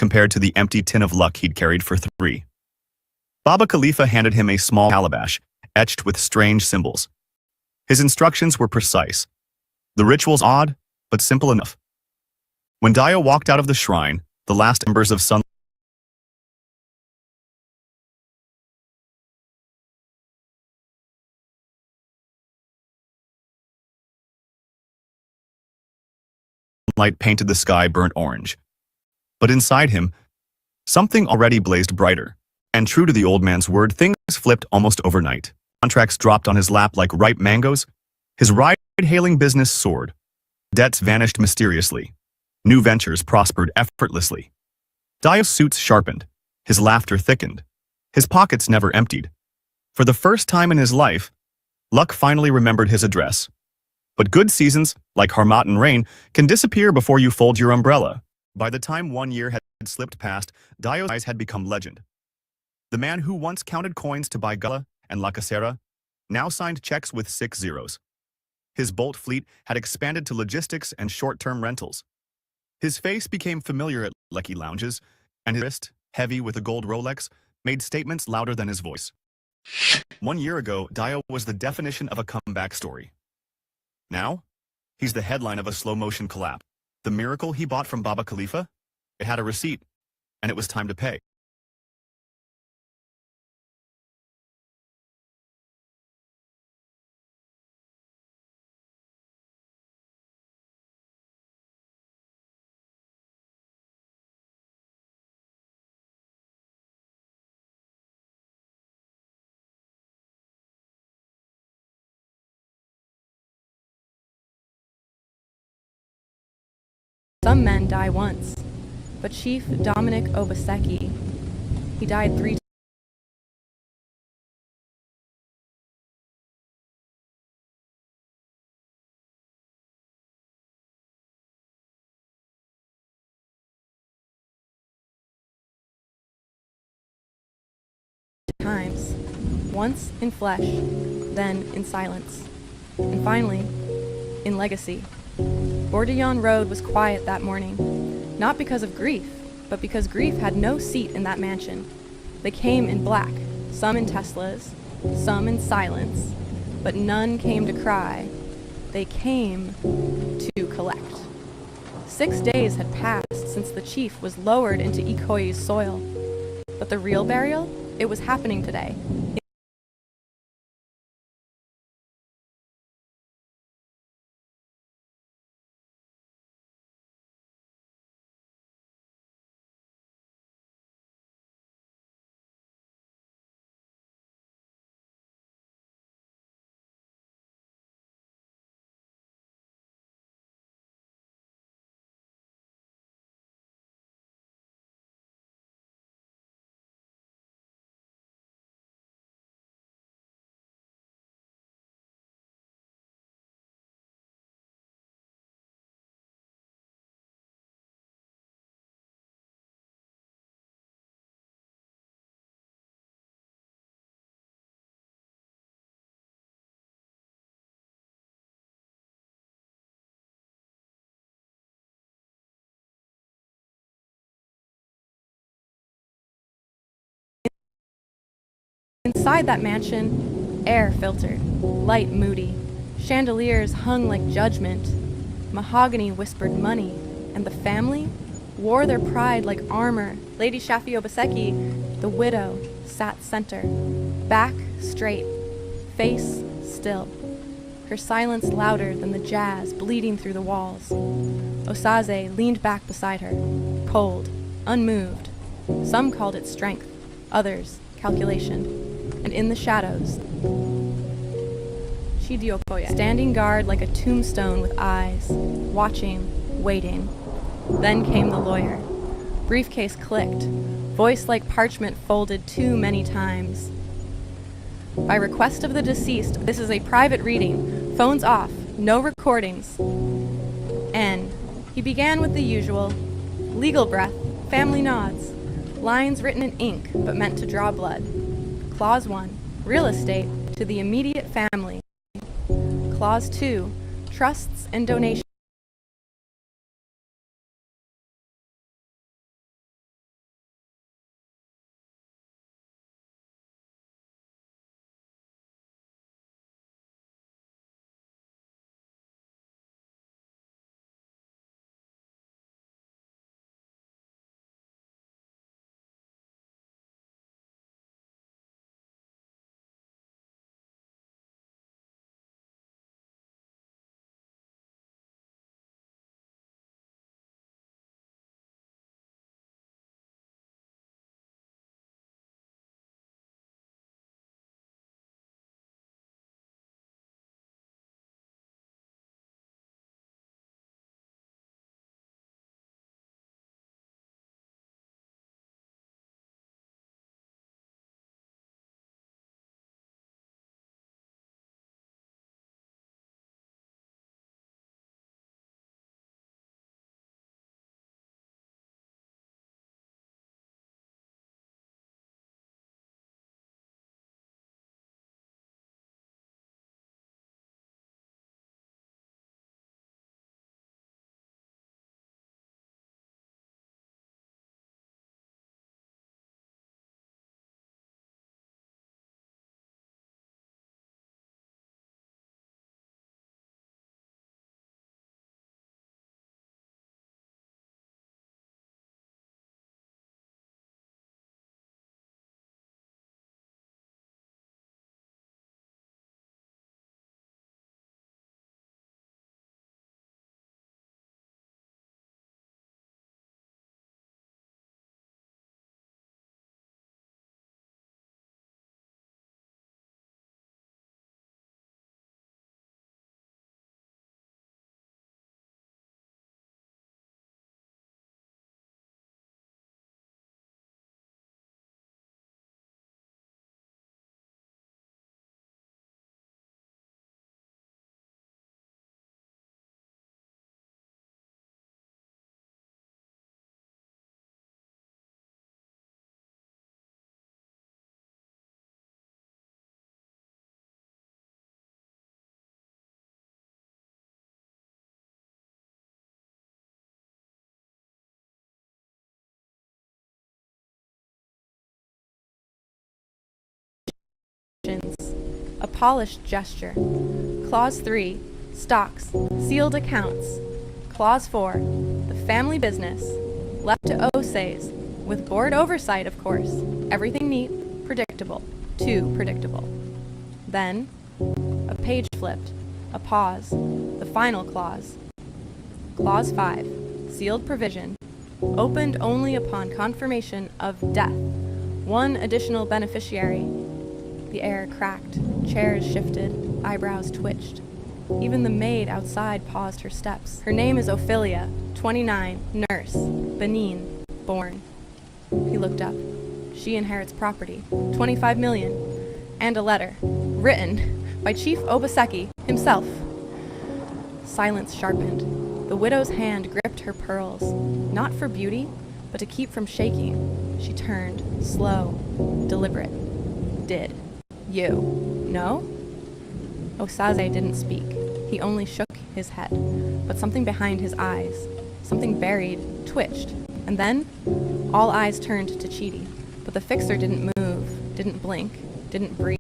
compared to the empty tin of luck he'd carried for 3. Baba Khalifa handed him a small calabash, etched with strange symbols. His instructions were precise. The rituals odd, but simple enough. When Dio walked out of the shrine, the last embers of sunlight painted the sky burnt orange. But inside him, something already blazed brighter. And true to the old man's word, things flipped almost overnight. Contracts dropped on his lap like ripe mangoes. His ride-hailing business soared. Debts vanished mysteriously. New ventures prospered effortlessly. Dio's suits sharpened. His laughter thickened. His pockets never emptied. For the first time in his life, luck finally remembered his address. But good seasons, like Harmattan rain, can disappear before you fold your umbrella. By the time 1 year had slipped past, Dio's eyes had become legend. The man who once counted coins to buy Gala and La Casera now signed checks with 6 zeros. His bolt fleet had expanded to logistics and short-term rentals. His face became familiar at Lecky lounges, and his wrist, heavy with a gold Rolex, made statements louder than his voice. 1 year ago, Dio was the definition of a comeback story. Now, he's the headline of a slow-motion collapse. The miracle he bought from Baba Khalifa? It had a receipt, and it was time to pay. Some men die once, but Chief Dominic Obaseki, he died 3 times, once in flesh, then in silence, and finally, in legacy. Bourdillon Road was quiet that morning, not because of grief, but because grief had no seat in that mansion. They came in black, some in Teslas, some in silence, but none came to cry. They came to collect. 6 days had passed since the chief was lowered into Ikoyi's soil, but the real burial, it was happening today. Inside that mansion, air filtered, light moody, chandeliers hung like judgment, mahogany whispered money, and the family wore their pride like armor. Lady Shafi Obaseki, the widow, sat center, back straight, face still, her silence louder than the jazz bleeding through the walls. Osaze leaned back beside her, cold, unmoved. Some called it strength, others calculation. And in the shadows, Chidiokoye, standing guard like a tombstone with eyes, watching, waiting. Then came the lawyer. Briefcase clicked, voice like parchment folded too many times. By request of the deceased, this is a private reading. Phones off, no recordings. N. He began with the usual. Legal breath, family nods. Lines written in ink, but meant to draw blood. Clause 1, real estate to the immediate family. Clause 2, trusts and donations. a polished gesture. Clause 3, stocks, sealed accounts. Clause 4, the family business, left to Osays, with board oversight, of course. Everything neat, predictable, too predictable. Then, a page flipped, a pause, the final clause. Clause 5, sealed provision, opened only upon confirmation of death. One additional beneficiary. The air cracked, chairs shifted, eyebrows twitched. Even the maid outside paused her steps. Her name is Ophylia, 29, nurse, Benin, born. He looked up. She inherits property, 25 million, and a letter, written by Chief Obaseki himself. Silence sharpened. The widow's hand gripped her pearls, not for beauty, but to keep from shaking. She turned, slow, deliberate. Did you know? Osaze didn't speak. He only shook his head, but something behind his eyes, something buried, twitched, and then all eyes turned to Chidi, but the fixer didn't move, didn't blink, didn't breathe.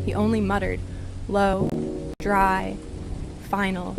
He only muttered, low, dry, final.